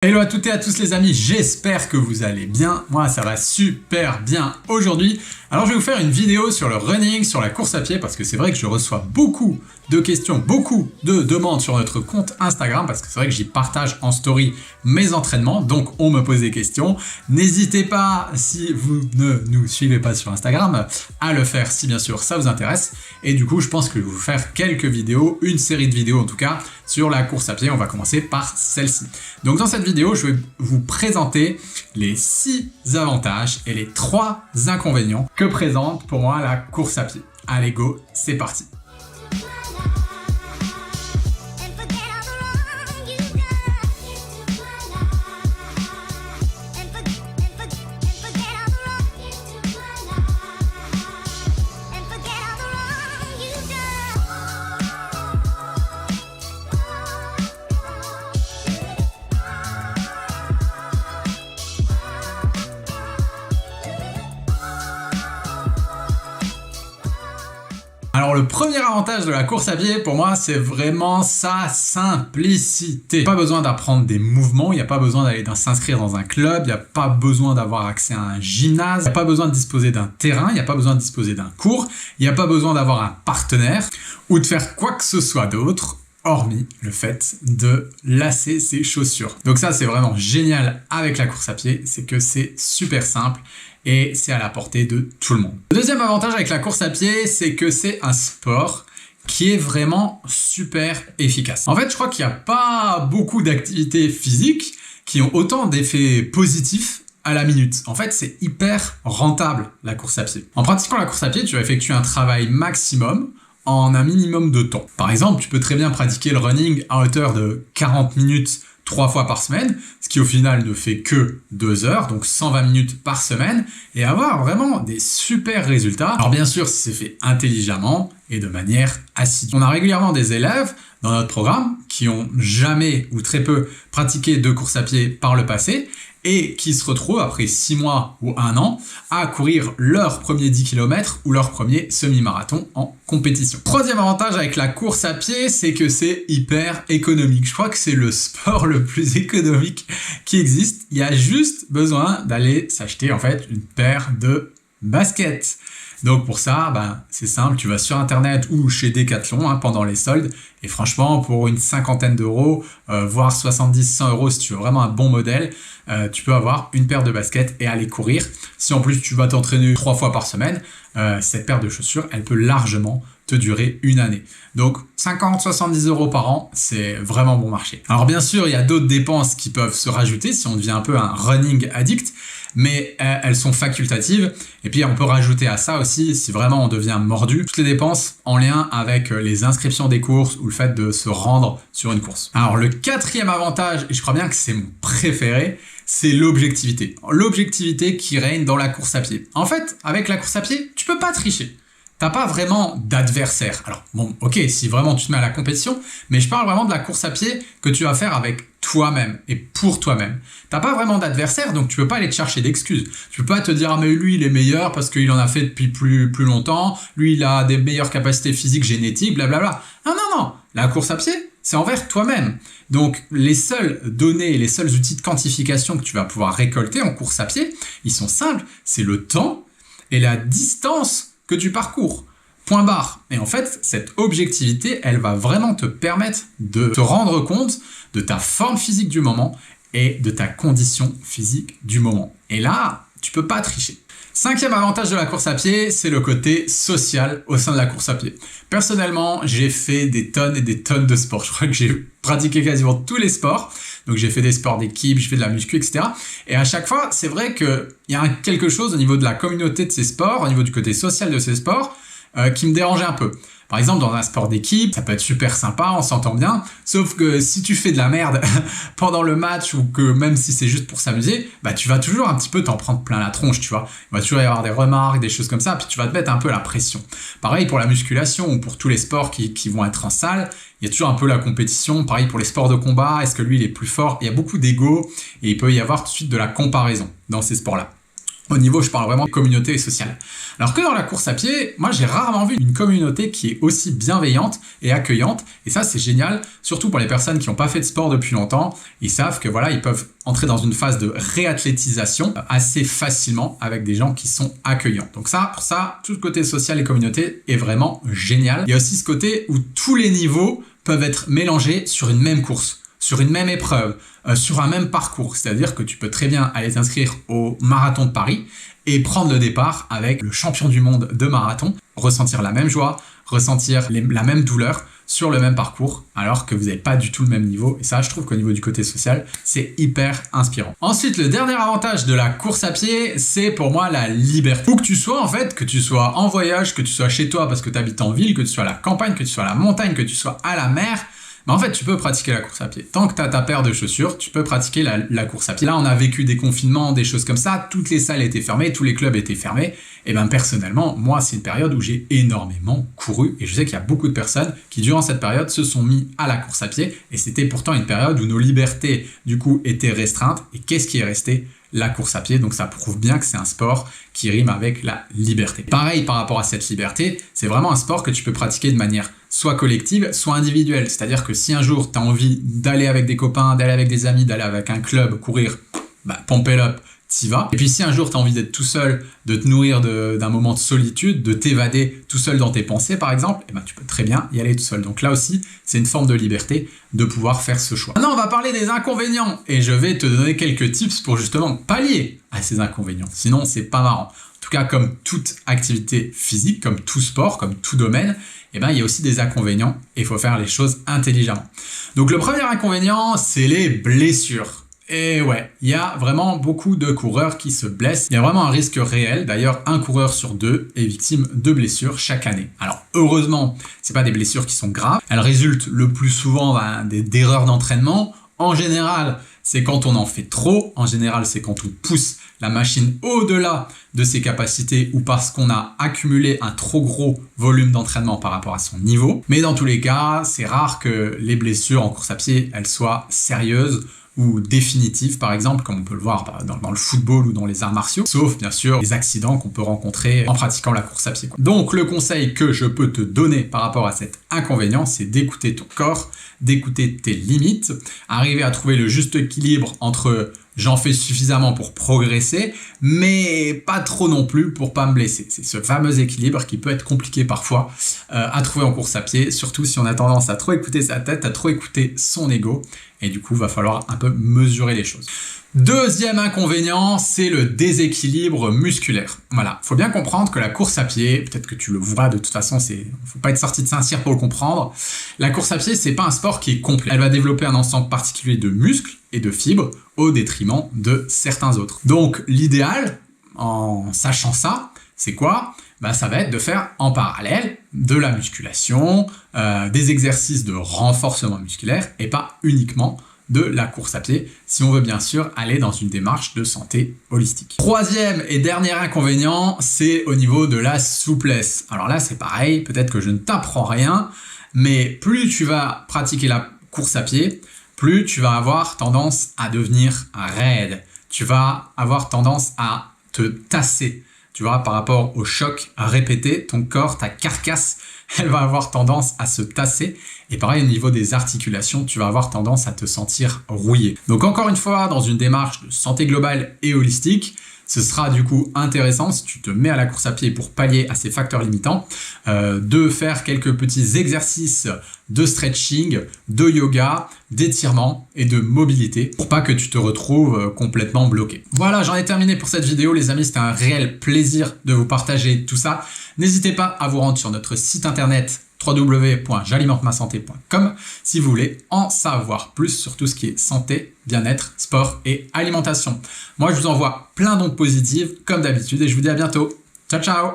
Hello à toutes et à tous les amis, j'espère que vous allez bien. Moi ça va super bien aujourd'hui. Alors je vais vous faire une vidéo sur le running, sur la course à pied, parce que c'est vrai que je reçois beaucoup de questions, beaucoup de demandes sur notre compte Instagram, parce que c'est vrai que j'y partage en story mes entraînements, donc on me pose des questions. N'hésitez pas, si vous ne nous suivez pas sur Instagram, à le faire si bien sûr ça vous intéresse. Et du coup je pense que je vais vous faire quelques vidéos, une série de vidéos en tout cas, sur la course à pied. On va commencer par celle-ci. Donc dans cette vidéo, je vais vous présenter les 6 avantages et les 3 inconvénients que présente pour moi la course à pied. Allez go, c'est parti. Alors le premier avantage de la course à pied pour moi c'est vraiment sa simplicité. Pas besoin d'apprendre des mouvements, il n'y a pas besoin d'aller s'inscrire dans un club, il n'y a pas besoin d'avoir accès à un gymnase, il n'y a pas besoin de disposer d'un terrain, il n'y a pas besoin de disposer d'un cours, il n'y a pas besoin d'avoir un partenaire ou de faire quoi que ce soit d'autre, hormis le fait de lasser ses chaussures. Donc ça c'est vraiment génial avec la course à pied, c'est que c'est super simple et c'est à la portée de tout le monde. Le deuxième avantage avec la course à pied, c'est que c'est un sport qui est vraiment super efficace. En fait, je crois qu'il n'y a pas beaucoup d'activités physiques qui ont autant d'effets positifs à la minute. En fait, c'est hyper rentable la course à pied. En pratiquant la course à pied, tu vas effectuer un travail maximum en un minimum de temps. Par exemple, tu peux très bien pratiquer le running à hauteur de 40 minutes 3 fois par semaine, ce qui au final ne fait que 2 heures, donc 120 minutes par semaine, et avoir vraiment des super résultats. Alors bien sûr, si c'est fait intelligemment et de manière assidue. On a régulièrement des élèves dans notre programme qui ont jamais ou très peu pratiqué de course à pied par le passé, et qui se retrouvent après 6 mois ou 1 an à courir leur premier 10 km ou leur premier semi-marathon en compétition. Troisième avantage avec la course à pied, c'est que c'est hyper économique. Je crois que c'est le sport le plus économique qui existe. Il y a juste besoin d'aller s'acheter en fait une paire de baskets. Donc pour ça, c'est simple, tu vas sur internet ou chez Decathlon pendant les soldes et franchement pour une cinquantaine d'euros, voire 70-100 euros si tu veux vraiment un bon modèle, tu peux avoir une paire de baskets et aller courir. Si en plus tu vas t'entraîner 3 fois par semaine, cette paire de chaussures, elle peut largement te durer une année. Donc 50-70 euros par an, c'est vraiment bon marché. Alors bien sûr, il y a d'autres dépenses qui peuvent se rajouter si on devient un peu un running addict, mais elles sont facultatives. Et puis on peut rajouter à ça aussi, si vraiment on devient mordu, toutes les dépenses en lien avec les inscriptions des courses ou le fait de se rendre sur une course. Alors le quatrième avantage, et je crois bien que c'est mon préféré, c'est l'objectivité. L'objectivité qui règne dans la course à pied. En fait, avec la course à pied, tu peux pas tricher. T'as pas vraiment d'adversaire. Alors bon, ok, si vraiment tu te mets à la compétition, mais je parle vraiment de la course à pied que tu vas faire avec toi-même et pour toi-même. T'as pas vraiment d'adversaire, donc tu peux pas aller te chercher d'excuses. Tu peux pas te dire, ah mais lui il est meilleur parce qu'il en a fait depuis plus longtemps, lui il a des meilleures capacités physiques, génétiques, blablabla. Non. La course à pied, c'est envers toi-même. Donc les seules données et les seuls outils de quantification que tu vas pouvoir récolter en course à pied, ils sont simples, c'est le temps et la distance que tu parcours. Point barre. Et en fait, cette objectivité, elle va vraiment te permettre de te rendre compte de ta forme physique du moment et de ta condition physique du moment. Et là, tu peux pas tricher. Cinquième avantage de la course à pied, c'est le côté social au sein de la course à pied. Personnellement, j'ai fait des tonnes et des tonnes de sports. Je crois que j'ai pratiqué quasiment tous les sports. Donc j'ai fait des sports d'équipe, j'ai fait de la muscu, etc. Et à chaque fois, c'est vrai qu'il y a quelque chose au niveau de la communauté de ces sports, au niveau du côté social de ces sports, qui me dérangeait un peu. Par exemple, dans un sport d'équipe, ça peut être super sympa, on s'entend bien, sauf que si tu fais de la merde pendant le match ou que même si c'est juste pour s'amuser, tu vas toujours un petit peu t'en prendre plein la tronche, tu vois. Il va toujours y avoir des remarques, des choses comme ça, puis tu vas te mettre un peu la pression. Pareil pour la musculation ou pour tous les sports qui vont être en salle, il y a toujours un peu la compétition. Pareil pour les sports de combat, est-ce que lui il est plus fort? Il y a beaucoup d'ego et il peut y avoir tout de suite de la comparaison dans ces sports-là. Au niveau, je parle vraiment de communauté sociale. Alors que dans la course à pied, moi j'ai rarement vu une communauté qui est aussi bienveillante et accueillante. Et ça, c'est génial, surtout pour les personnes qui n'ont pas fait de sport depuis longtemps. Ils savent que voilà, ils peuvent entrer dans une phase de réathlétisation assez facilement avec des gens qui sont accueillants. Donc ça, pour ça, tout le côté social et communauté est vraiment génial. Il y a aussi ce côté où tous les niveaux peuvent être mélangés sur une même course, sur une même épreuve, sur un même parcours. C'est-à-dire que tu peux très bien aller t'inscrire au marathon de Paris et prendre le départ avec le champion du monde de marathon, ressentir la même joie, ressentir la même douleur sur le même parcours, alors que vous n'avez pas du tout le même niveau. Et ça, je trouve qu'au niveau du côté social, c'est hyper inspirant. Ensuite, le dernier avantage de la course à pied, c'est pour moi la liberté. Où que tu sois, en fait, que tu sois en voyage, que tu sois chez toi parce que tu habites en ville, que tu sois à la campagne, que tu sois à la montagne, que tu sois à la mer, mais en fait, tu peux pratiquer la course à pied. Tant que tu as ta paire de chaussures, tu peux pratiquer la course à pied. Là, on a vécu des confinements, des choses comme ça. Toutes les salles étaient fermées, tous les clubs étaient fermés. Et bien, personnellement, moi, c'est une période où j'ai énormément couru. Et je sais qu'il y a beaucoup de personnes qui, durant cette période, se sont mis à la course à pied. Et c'était pourtant une période où nos libertés, du coup, étaient restreintes. Et qu'est-ce qui est resté ? La course à pied. Donc, ça prouve bien que c'est un sport qui rime avec la liberté. Pareil, par rapport à cette liberté, c'est vraiment un sport que tu peux pratiquer de manière soit collective, soit individuelle. C'est-à-dire que si un jour, tu as envie d'aller avec des copains, d'aller avec des amis, d'aller avec un club, courir, pump it up, t'y vas. Et puis si un jour, tu as envie d'être tout seul, de te nourrir d'un moment de solitude, de t'évader tout seul dans tes pensées, par exemple, tu peux très bien y aller tout seul. Donc là aussi, c'est une forme de liberté de pouvoir faire ce choix. Maintenant, on va parler des inconvénients. Et je vais te donner quelques tips pour justement pallier à ces inconvénients. Sinon, c'est pas marrant. En tout cas, comme toute activité physique, comme tout sport, comme tout domaine, il y a aussi des inconvénients et il faut faire les choses intelligemment. Donc le premier inconvénient, c'est les blessures. Et ouais, il y a vraiment beaucoup de coureurs qui se blessent. Il y a vraiment un risque réel. D'ailleurs, un coureur sur deux est victime de blessures chaque année. Alors, heureusement, c'est pas des blessures qui sont graves. Elles résultent le plus souvent d'erreurs d'entraînement. En général, c'est quand on en fait trop. En général, c'est quand on pousse la machine au-delà de ses capacités ou parce qu'on a accumulé un trop gros volume d'entraînement par rapport à son niveau. Mais dans tous les cas, c'est rare que les blessures en course à pied, elles soient sérieuses ou définitives, par exemple, comme on peut le voir dans le football ou dans les arts martiaux, sauf bien sûr les accidents qu'on peut rencontrer en pratiquant la course à pied. Donc le conseil que je peux te donner par rapport à cet inconvénient, c'est d'écouter ton corps, d'écouter tes limites, arriver à trouver le juste équilibre entre j'en fais suffisamment pour progresser, mais pas trop non plus pour pas me blesser. C'est ce fameux équilibre qui peut être compliqué parfois à trouver en course à pied, surtout si on a tendance à trop écouter sa tête, à trop écouter son ego, et du coup, il va falloir un peu mesurer les choses. Deuxième inconvénient, c'est le déséquilibre musculaire. Voilà, faut bien comprendre que la course à pied, peut-être que tu le vois de toute façon, faut pas être sorti de Saint-Cyr pour le comprendre. La course à pied, c'est pas un sport qui est complet. Elle va développer un ensemble particulier de muscles et de fibres au détriment de certains autres. Donc, l'idéal, en sachant ça, c'est quoi ? Ça va être de faire en parallèle de la musculation, des exercices de renforcement musculaire et pas uniquement de la course à pied, si on veut bien sûr aller dans une démarche de santé holistique. Troisième et dernier inconvénient, c'est au niveau de la souplesse. Alors là, c'est pareil, peut-être que je ne t'apprends rien, mais plus tu vas pratiquer la course à pied, plus tu vas avoir tendance à devenir raide. Tu vas avoir tendance à te tasser. Tu vois, par rapport au choc répété, ton corps, ta carcasse, elle va avoir tendance à se tasser. Et pareil, au niveau des articulations, tu vas avoir tendance à te sentir rouillé. Donc encore une fois, dans une démarche de santé globale et holistique, ce sera du coup intéressant, si tu te mets à la course à pied pour pallier à ces facteurs limitants, de faire quelques petits exercices de stretching, de yoga, d'étirement et de mobilité pour pas que tu te retrouves complètement bloqué. Voilà, j'en ai terminé pour cette vidéo les amis, c'était un réel plaisir de vous partager tout ça. N'hésitez pas à vous rendre sur notre site internet www.j'alimentemassanté.com si vous voulez en savoir plus sur tout ce qui est santé, bien-être, sport et alimentation. Moi, je vous envoie plein d'ondes positives comme d'habitude et je vous dis à bientôt. Ciao, ciao!